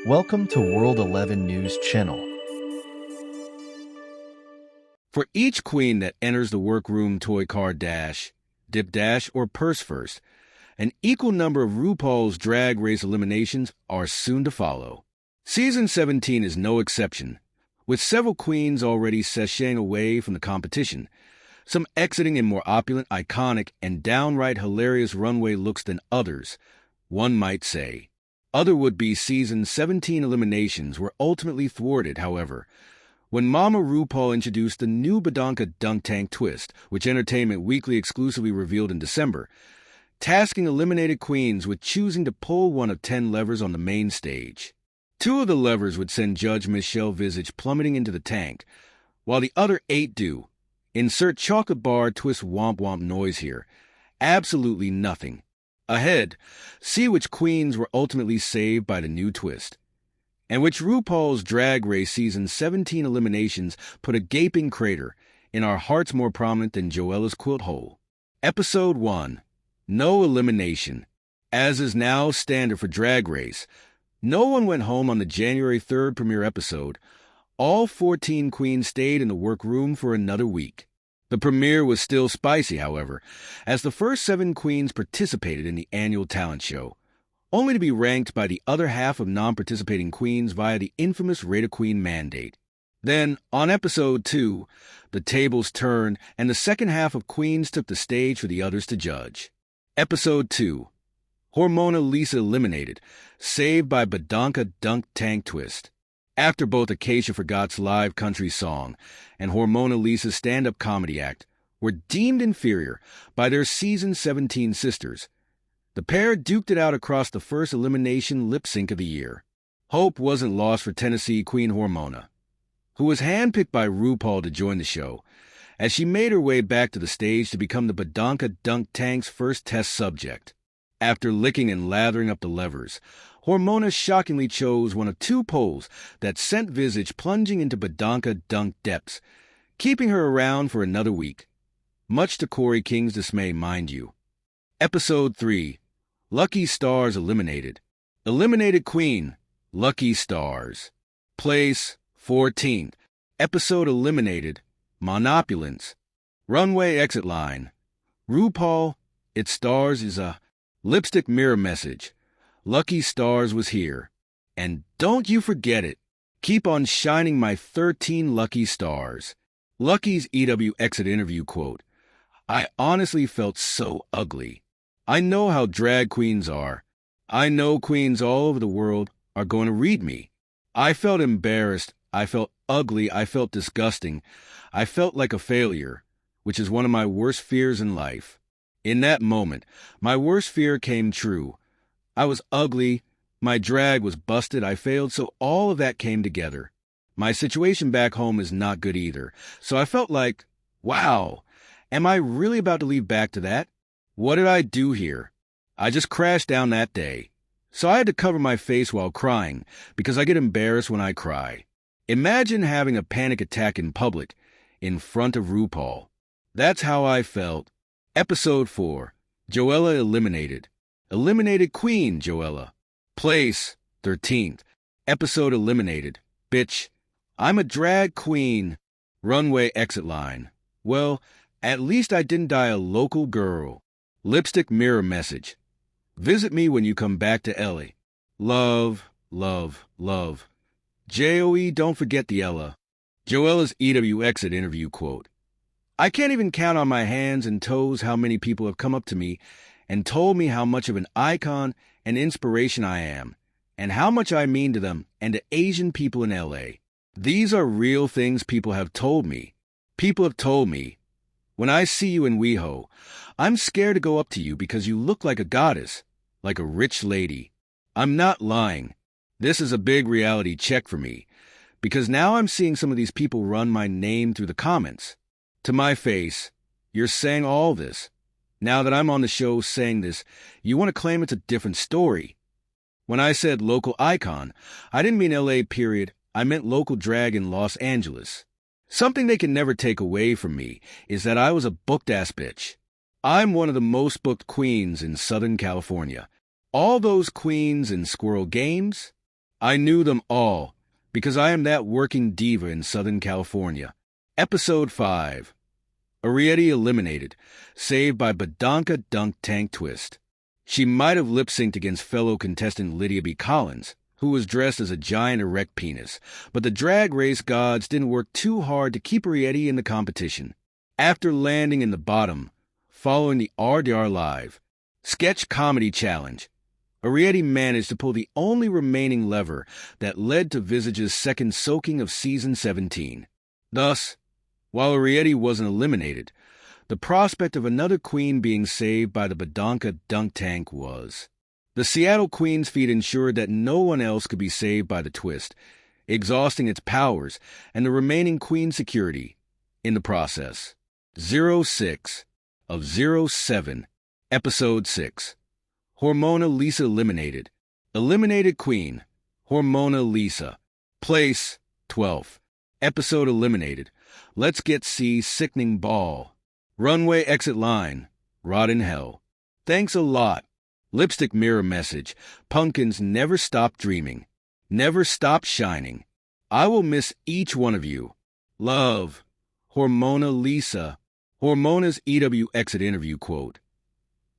Welcome to World 11 News Channel. For each queen that enters the workroom toy car dash, dip dash, or purse first, an equal number of RuPaul's Drag Race eliminations are soon to follow. Season 17 is no exception, with several queens already sashaying away from the competition, some exiting in more opulent, iconic, and downright hilarious runway looks than others, one might say. Other would-be Season 17 eliminations were ultimately thwarted, however, when Mama RuPaul introduced the new Badonka Dunk Tank twist, which Entertainment Weekly exclusively revealed in December, tasking eliminated queens with choosing to pull one of 10 levers on the main stage. 2 of the levers would send Judge Michelle Visage plummeting into the tank, while the other 8 do. Insert chocolate bar twist womp womp noise here. Absolutely nothing. Ahead, see which queens were ultimately saved by the new twist, and which RuPaul's Drag Race Season 17 eliminations put a gaping crater in our hearts more prominent than Joella's quilt hole. Episode 1. No elimination. As is now standard for Drag Race, no one went home on the January 3rd premiere episode. All 14 queens stayed in the workroom for another week. The premiere was still spicy, however, as the first 7 queens participated in the annual talent show, only to be ranked by the other half of non-participating queens via the infamous Rate a Queen mandate. Then, on Episode 2, the tables turned and the second half of queens took the stage for the others to judge. Episode 2. Hormona Lisa eliminated, saved by Badonka Dunk Tank twist. After both Acacia Forgot's live country song and Hormona Lisa's stand-up comedy act were deemed inferior by their Season 17 sisters, the pair duked it out across the first elimination lip-sync of the year. Hope wasn't lost for Tennessee Queen Hormona, who was handpicked by RuPaul to join the show, as she made her way back to the stage to become the Badonka Dunk Tank's first test subject. After licking and lathering up the levers, Hormona shockingly chose one of 2 poles that sent Visage plunging into Badonka Dunk depths, keeping her around for another week. Much to Corey King's dismay, mind you. Episode 3. Lucky Stars eliminated. Eliminated Queen, Lucky Stars. Place 14th. Episode eliminated. Monopulence. Runway exit line. RuPaul, its stars is a lipstick mirror message. Lucky Stars was here. And don't you forget it. Keep on shining my 13 lucky stars. Lucky's EW exit interview quote. I honestly felt so ugly. I know how drag queens are. I know queens all over the world are going to read me. I felt embarrassed. I felt ugly. I felt disgusting. I felt like a failure, which is one of my worst fears in life. In that moment, my worst fear came true. I was ugly, my drag was busted, I failed, so all of that came together. My situation back home is not good either, so I felt like, wow, am I really about to leave back to that? What did I do here? I just crashed down that day. So I had to cover my face while crying, because I get embarrassed when I cry. Imagine having a panic attack in public, in front of RuPaul. That's how I felt. Episode 4. Joella eliminated. Eliminated Queen Joella. Place 13th. Episode eliminated. Bitch, I'm a drag queen. Runway exit line. Well, at least I didn't die a local girl. Lipstick mirror message. Visit me when you come back to LA. Love, love, love. JOE, don't forget the Ella. Joella's EW exit interview quote. I can't even count on my hands and toes how many people have come up to me and told me how much of an icon and inspiration I am, and how much I mean to them and to Asian people in LA. These are real things people have told me. People have told me, when I see you in WeHo, I'm scared to go up to you because you look like a goddess, like a rich lady. I'm not lying. This is a big reality check for me, because now I'm seeing some of these people run my name through the comments. To my face, you're saying all this. Now that I'm on the show saying this, you want to claim it's a different story. When I said local icon, I didn't mean LA period. I meant local drag in Los Angeles. Something they can never take away from me is that I was a booked-ass bitch. I'm one of the most booked queens in Southern California. All those queens in Squirrel Games, I knew them all, because I am that working diva in Southern California. Episode 5. Ariete eliminated, saved by Badonka Dunk Tank Twist. She might have lip-synced against fellow contestant Lydia B. Collins, who was dressed as a giant erect penis, but the drag race gods didn't work too hard to keep Ariete in the competition. After landing in the bottom, following the RDR Live Sketch Comedy Challenge, Ariete managed to pull the only remaining lever that led to Visage's second soaking of Season 17. Thus, while Ariete wasn't eliminated, the prospect of another queen being saved by the Badonka Dunk Tank was. The Seattle Queen's feat ensured that no one else could be saved by the twist, exhausting its powers and the remaining queen security in the process. 06 of 07, Episode 6. Hormona Lisa eliminated. Eliminated Queen, Hormona Lisa. Place, 12th. Episode eliminated. Let's Get See Sickening Ball. Runway Exit Line, Rot in Hell. Thanks a lot. Lipstick Mirror Message. Pumpkins never stop dreaming. Never stop shining. I will miss each one of you. Love. Hormona Lisa. Hormona's EW exit interview quote.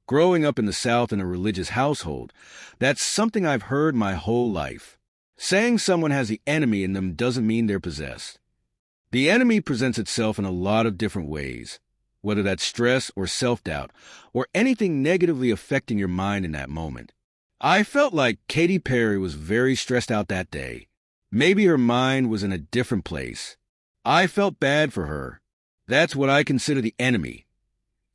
Growing up in the South in a religious household, that's something I've heard my whole life. Saying someone has the enemy in them doesn't mean they're possessed. The enemy presents itself in a lot of different ways, whether that's stress or self-doubt, or anything negatively affecting your mind in that moment. I felt like Katy Perry was very stressed out that day. Maybe her mind was in a different place. I felt bad for her. That's what I consider the enemy.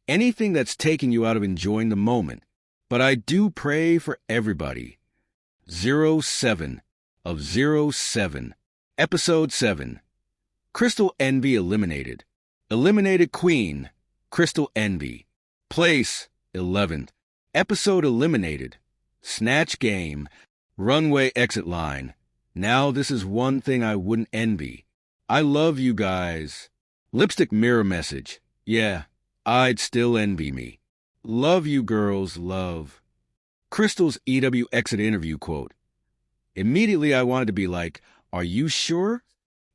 Anything that's taking you out of enjoying the moment. But I do pray for everybody. 07 of 07. Episode 7. Crystal Envy eliminated. Eliminated Queen, Crystal Envy. Place, 11th. Episode eliminated. Snatch Game, Runway Exit Line. Now this is one thing I wouldn't envy. I love you guys. Lipstick Mirror Message. Yeah, I'd still envy me. Love you girls, love. Crystal's EW exit interview quote. Immediately I wanted to be like, are you sure?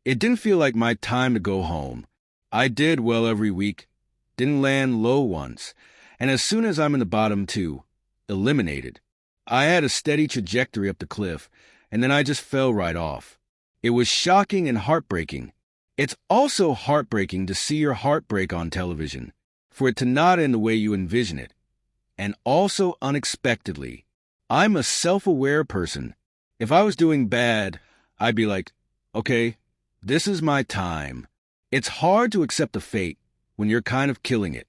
It didn't feel like my time to go home. I did well every week. Didn't land low once. And as soon as I'm in the bottom 2, eliminated, I had a steady trajectory up the cliff, and then I just fell right off. It was shocking and heartbreaking. It's also heartbreaking to see your heart break on television, for it to not end the way you envision it. And also unexpectedly. I'm a self-aware person. If I was doing bad, I'd be like, okay, this is my time. It's hard to accept the fate when you're kind of killing it.